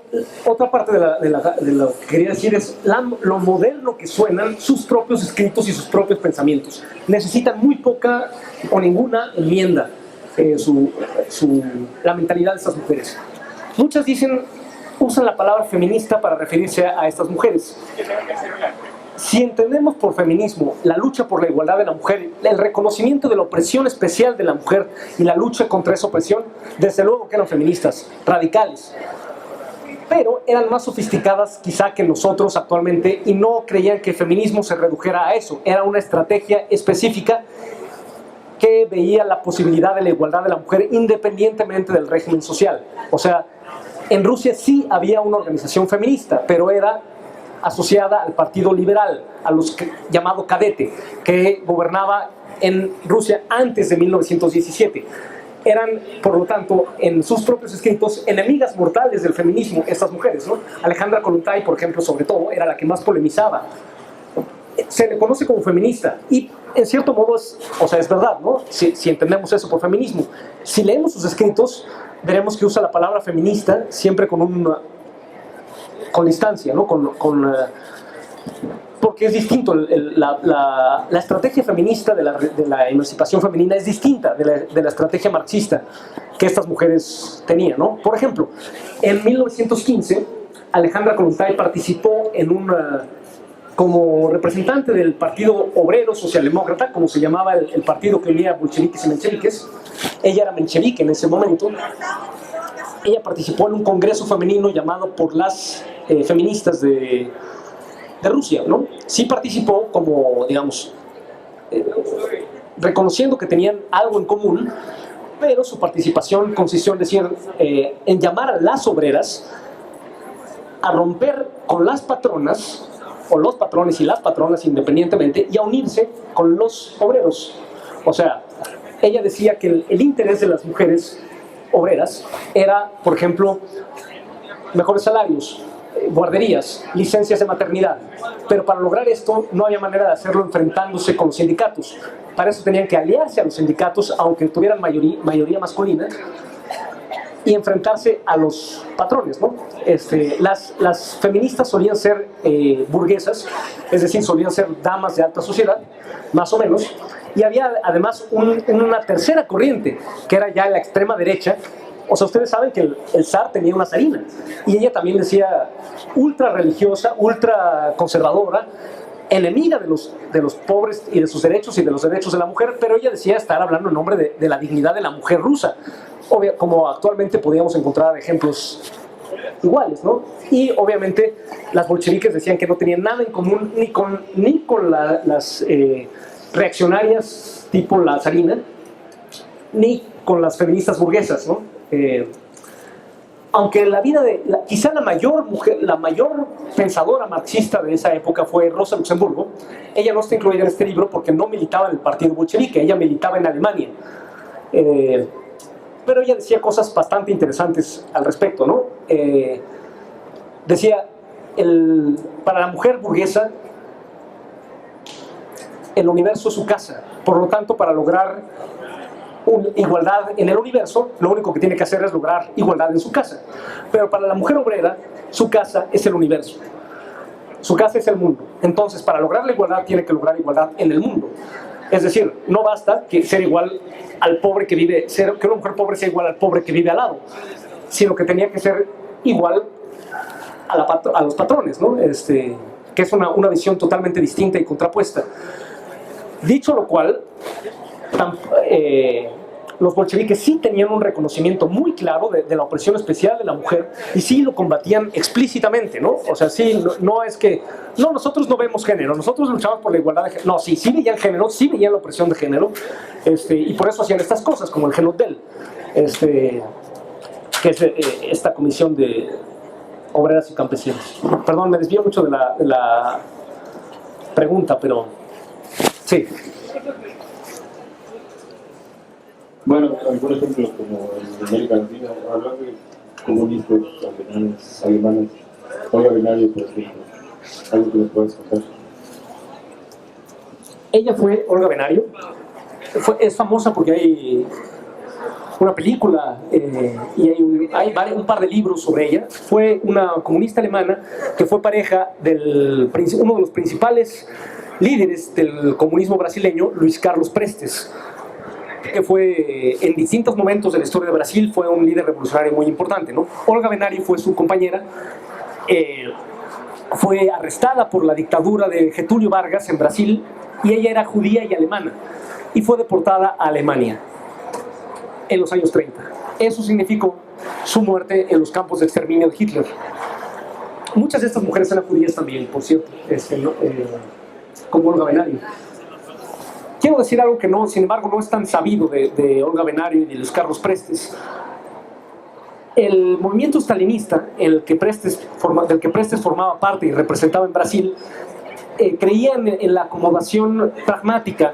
otra parte de lo que quería decir es lo moderno que suenan sus propios escritos y sus propios pensamientos. Necesitan muy poca o ninguna enmienda la mentalidad de estas mujeres. Muchas usan la palabra feminista para referirse a estas mujeres. Si entendemos por feminismo la lucha por la igualdad de la mujer, el reconocimiento de la opresión especial de la mujer y la lucha contra esa opresión, desde luego que eran feministas, radicales. Pero eran más sofisticadas quizá que nosotros actualmente y no creían que el feminismo se redujera a eso. Era una estrategia específica que veía la posibilidad de la igualdad de la mujer independientemente del régimen social. O sea, en Rusia sí había una organización feminista, pero era asociada al Partido Liberal, llamado Cadete, que gobernaba en Rusia antes de 1917. Eran, por lo tanto, en sus propios escritos, enemigas mortales del feminismo, estas mujeres, ¿no? Alejandra Kollontai, por ejemplo, sobre todo, era la que más polemizaba. Se le conoce como feminista y, en cierto modo, es verdad, ¿no? Si entendemos eso por feminismo. Si leemos sus escritos, veremos que usa la palabra feminista siempre con distancia, ¿no? Porque es distinto, la estrategia feminista de la emancipación femenina es distinta de la estrategia marxista que estas mujeres tenían, ¿no? Por ejemplo, en 1915, Alejandra Kollontai participó como representante del Partido Obrero Socialdemócrata, como se llamaba el partido que unía bolcheviques y mencheviques. Ella era menchevique en ese momento. Ella participó en un congreso femenino llamado por las feministas de Rusia, ¿no? Sí participó como, digamos, reconociendo que tenían algo en común, pero su participación consistió en llamar a las obreras a romper con las patronas, o los patrones y las patronas independientemente, y a unirse con los obreros. O sea, ella decía que el interés de las mujeres obreras era, por ejemplo, mejores salarios, guarderías, licencias de maternidad. Pero para lograr esto no había manera de hacerlo enfrentándose con los sindicatos. Para eso tenían que aliarse a los sindicatos, aunque tuvieran mayoría masculina, y enfrentarse a los patrones, ¿no? Las feministas solían ser burguesas, es decir, solían ser damas de alta sociedad, más o menos, y había además una tercera corriente, que era ya la extrema derecha. O sea, ustedes saben que el zar tenía una zarina, y ella también decía ultra religiosa, ultra conservadora, enemiga de los pobres y de sus derechos y de los derechos de la mujer, pero ella decía estar hablando en nombre de la dignidad de la mujer rusa, como actualmente podíamos encontrar ejemplos iguales, ¿no? Y obviamente las bolcheviques decían que no tenían nada en común ni con las reaccionarias tipo la zarina, ni con las feministas burguesas, ¿no? Aunque quizá la mayor pensadora marxista de esa época fue Rosa Luxemburgo. Ella no está incluida en este libro porque no militaba en el partido bolchevique, ella militaba en Alemania. Pero ella decía cosas bastante interesantes al respecto, ¿no? Decía, para la mujer burguesa, el universo es su casa. Por lo tanto, para lograr igualdad en el universo, lo único que tiene que hacer es lograr igualdad en su casa. Pero para la mujer obrera, su casa es el universo. Su casa es el mundo. Entonces, para lograr la igualdad, tiene que lograr igualdad en el mundo. Es decir, no basta que ser igual al pobre que una mujer pobre sea igual al pobre que vive al lado, sino que tenía que ser igual a los patrones, ¿no? Que es una visión totalmente distinta y contrapuesta. Dicho lo cual, los bolcheviques sí tenían un reconocimiento muy claro de la opresión especial de la mujer y sí lo combatían explícitamente, ¿no? O sea, sí, no es que, no, nosotros no vemos género, nosotros luchamos por la igualdad de género. No, sí veían género, sí veían la opresión de género, y por eso hacían estas cosas, como el Genotdel, que es esta comisión de obreras y campesinos. Perdón, me desvío mucho de la pregunta, pero Sí. Bueno, algunos ejemplos como en América Latina, hablando de comunistas alemanes, Olga Benario, por ejemplo, algo que nos puedas contar. Ella fue Olga Benario. Es famosa porque hay una película y hay un par de libros sobre ella. Fue una comunista alemana que fue pareja de uno de los principales líderes del comunismo brasileño, Luis Carlos Prestes, que fue en distintos momentos de la historia de Brasil fue un líder revolucionario muy importante, ¿no? Olga Benario fue su compañera. Fue arrestada por la dictadura de Getúlio Vargas en Brasil y ella era judía y alemana y fue deportada a Alemania en los años 30. Eso significó su muerte en los campos de exterminio de Hitler. Muchas de estas mujeres eran judías también, por cierto, como Olga Benario. Quiero decir algo que no, sin embargo, no es tan sabido de Olga Benario y de Luis Carlos Prestes. El movimiento stalinista, del que Prestes formaba parte y representaba en Brasil, creía en la acomodación pragmática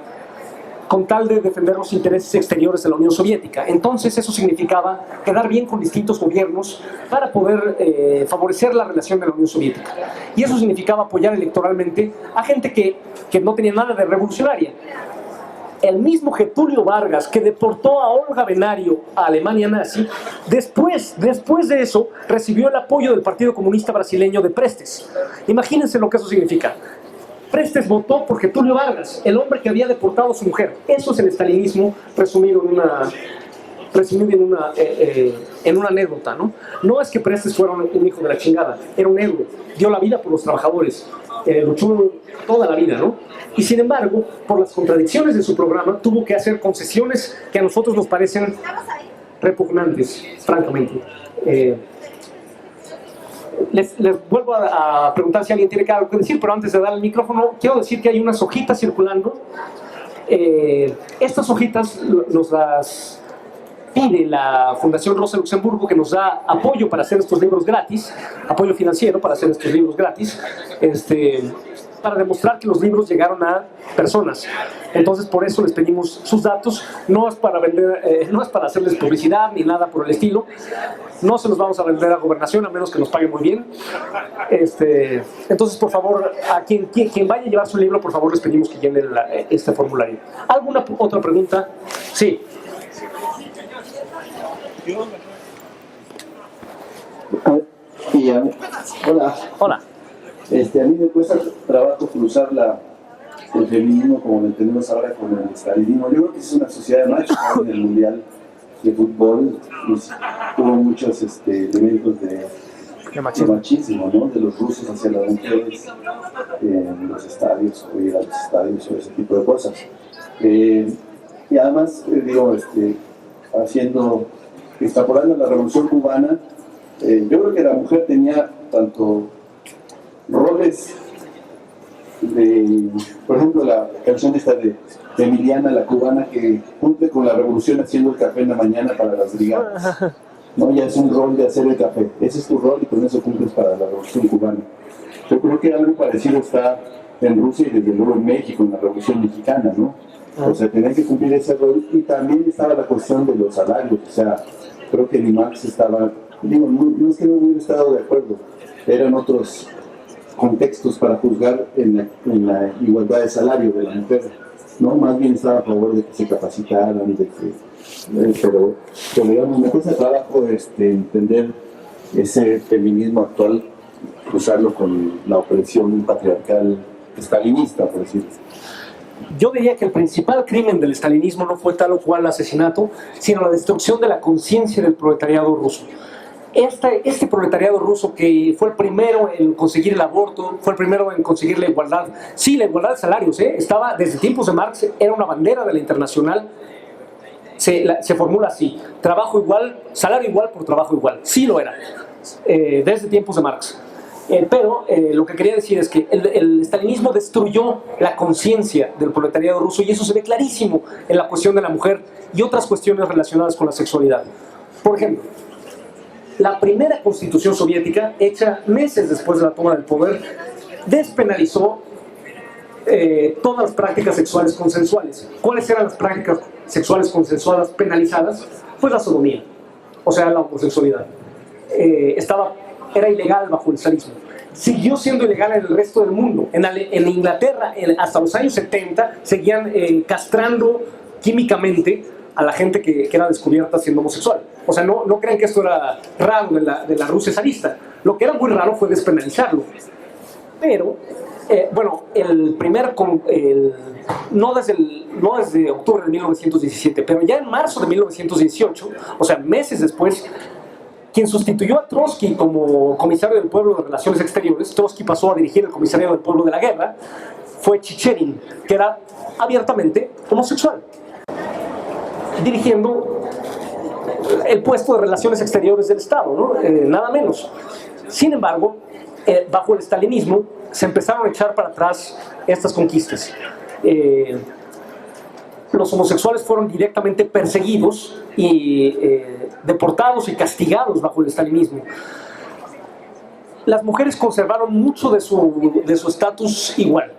con tal de defender los intereses exteriores de la Unión Soviética. Entonces eso significaba quedar bien con distintos gobiernos para poder favorecer la relación de la Unión Soviética. Y eso significaba apoyar electoralmente a gente que no tenía nada de revolucionaria. El mismo Getúlio Vargas, que deportó a Olga Benario a Alemania nazi, después de eso recibió el apoyo del Partido Comunista Brasileño de Prestes. Imagínense lo que eso significa. Prestes votó por Getúlio Vargas, el hombre que había deportado a su mujer. Eso es el estalinismo resumido en una anécdota, ¿no? No es que Prestes fuera un hijo de la chingada, era un héroe, dio la vida por los trabajadores, luchó toda la vida, ¿no? Y sin embargo, por las contradicciones de su programa, tuvo que hacer concesiones que a nosotros nos parecen repugnantes, francamente. Les vuelvo a preguntar si alguien tiene algo que decir, pero antes de dar el micrófono, quiero decir que hay unas hojitas circulando. Estas hojitas nos las pide la Fundación Rosa Luxemburgo, que nos da apoyo para hacer estos libros gratis, apoyo financiero para hacer estos libros gratis, para demostrar que los libros llegaron a personas. Entonces por eso les pedimos sus datos. No es para vender, no es para hacerles publicidad ni nada por el estilo. No se los vamos a vender a Gobernación a menos que nos pague muy bien. Entonces por favor, a quien vaya a llevar su libro, por favor les pedimos que llenen este formulario. ¿Alguna otra pregunta? Sí. Hola. Hola. A mí me cuesta trabajo cruzar el feminismo como lo entendemos ahora con el estalinismo. Yo creo que es una sociedad de machos. En el Mundial de Fútbol pues, hubo muchos elementos de machismo, ¿no? De los rusos hacia las mujeres en los estadios, o ir a los estadios o ese tipo de cosas. Y además, extrapolando la Revolución Cubana, yo creo que la mujer tenía tanto roles por ejemplo, la canción esta de Emiliana, la cubana, que cumple con la revolución haciendo el café en la mañana para las brigadas. No, ya es un rol de hacer el café. Ese es tu rol y con eso cumples para la revolución cubana. Yo creo que algo parecido está en Rusia y desde luego en México, en la revolución mexicana, ¿no? O sea, tener que cumplir ese rol. Y también estaba la cuestión de los salarios. O sea, creo que ni Marx estaba, no es que no hubiera estado de acuerdo, eran otros contextos para juzgar en la igualdad de salario de la mujer, ¿no? Más bien estaba a favor de que se capacitaran, pero digamos, me cuesta trabajo entender ese feminismo actual, cruzarlo con la opresión patriarcal estalinista, por decirlo. Yo diría que el principal crimen del estalinismo no fue tal o cual asesinato, sino la destrucción de la conciencia del proletariado ruso. Este proletariado ruso que fue el primero en conseguir el aborto, fue el primero en conseguir la igualdad, sí, la igualdad de salarios, estaba desde tiempos de Marx, era una bandera de la Internacional, se formula así, trabajo igual, salario igual por trabajo igual, sí lo era, desde tiempos de Marx. Pero lo que quería decir es que el estalinismo destruyó la conciencia del proletariado ruso y eso se ve clarísimo en la cuestión de la mujer y otras cuestiones relacionadas con la sexualidad. Por ejemplo, la primera constitución soviética, hecha meses después de la toma del poder, despenalizó todas las prácticas sexuales consensuales. ¿Cuáles eran las prácticas sexuales consensuadas penalizadas? Pues la sodomía, o sea, la homosexualidad. Era ilegal bajo el zarismo. Siguió siendo ilegal en el resto del mundo. En Inglaterra, hasta los años 70, seguían castrando químicamente a la gente que era descubierta siendo homosexual. O sea, no crean que esto era raro de la Rusia zarista. Lo que era muy raro fue despenalizarlo. Pero, bueno, no desde octubre de 1917, pero ya en marzo de 1918, o sea, meses después, quien sustituyó a Trotsky como comisario del pueblo de Relaciones Exteriores, Trotsky pasó a dirigir el comisariado del pueblo de la guerra, fue Chicherin, que era abiertamente homosexual, dirigiendo el puesto de Relaciones Exteriores del Estado, ¿no? Nada menos. Sin embargo, bajo el estalinismo se empezaron a echar para atrás estas conquistas. Los homosexuales fueron directamente perseguidos y deportados y castigados bajo el estalinismo. Las mujeres conservaron mucho de su estatus igual.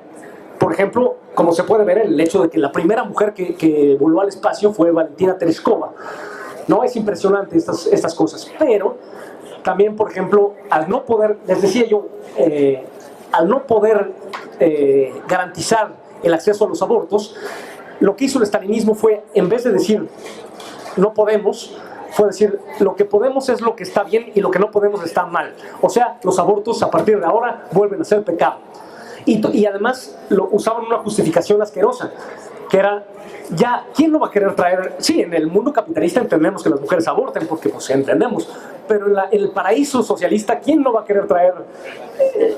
Por ejemplo, como se puede ver, el hecho de que la primera mujer que voló al espacio fue Valentina Tereshkova. No, es impresionante estas cosas. Pero también, por ejemplo, al no poder, les decía yo, al no poder garantizar el acceso a los abortos, lo que hizo el estalinismo fue, en vez de decir no podemos, fue decir lo que podemos es lo que está bien y lo que no podemos está mal. O sea, los abortos a partir de ahora vuelven a ser pecado. Y además usaban una justificación asquerosa, que era, ya, ¿quién no va a querer traer? Sí, en el mundo capitalista entendemos que las mujeres aborten, porque pues entendemos, pero en el paraíso socialista, ¿quién no va a querer traer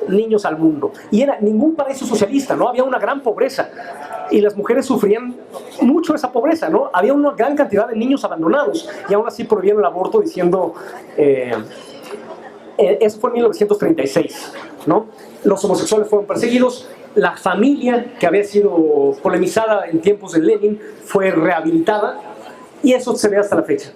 niños al mundo? Y era ningún paraíso socialista, ¿no? Había una gran pobreza, y las mujeres sufrían mucho esa pobreza, ¿no? Había una gran cantidad de niños abandonados, y aún así prohibieron el aborto diciendo... eso fue en 1936, ¿no? Los homosexuales fueron perseguidos, la familia que había sido polemizada en tiempos de Lenin fue rehabilitada, y eso se ve hasta la fecha.